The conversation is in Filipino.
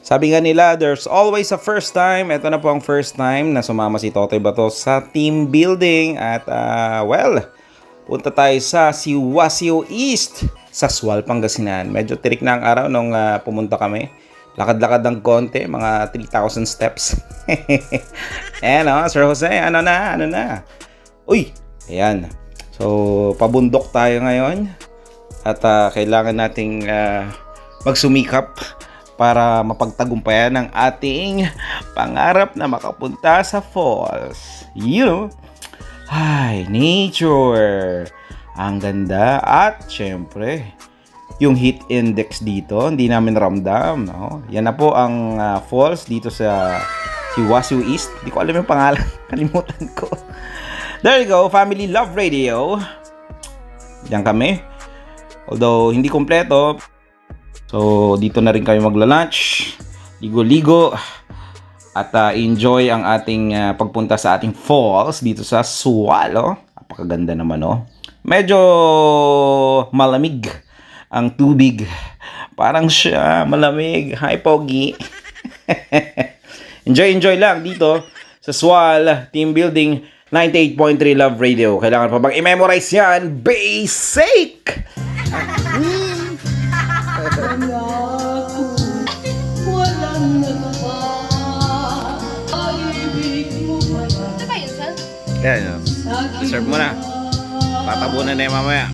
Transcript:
Sabi nga nila, there's always a first time. Ito na po ang first time na sumama si Totoy Bato sa team building. At punta tayo sa Siwasio East sa Sual, Pangasinan. Medyo tirik na ang araw nung pumunta kami. Lakad-lakad ng konti, mga 3,000 steps. Ayan o, Sir Jose, ano na? Uy, ayan. So, pabundok tayo ngayon. At kailangan nating magsumikap para mapagtagumpayan ang ating pangarap na makapunta sa falls. Ay, nature. Ang ganda. At syempre, yung heat index dito, hindi namin ramdam. No? Yan na po ang falls dito sa Siwasio East. Hindi ko alam yung pangalan. Kalimutan ko. There you go, Family Love Radio. Diyan kami. Although, hindi kompleto. So, dito na rin kayo magla-lunch, ligo-ligo, at enjoy ang ating pagpunta sa ating falls dito sa Sual. Oh. Napakaganda naman, oh. Medyo malamig ang tubig. Parang siya malamig. Hi, Pogi. Enjoy lang dito sa Sual Team Building 98.3 Love Radio. Kailangan pa bang i-memorize yan? Basic! Yan, serve mo na. Tatabunan na yung mamaya.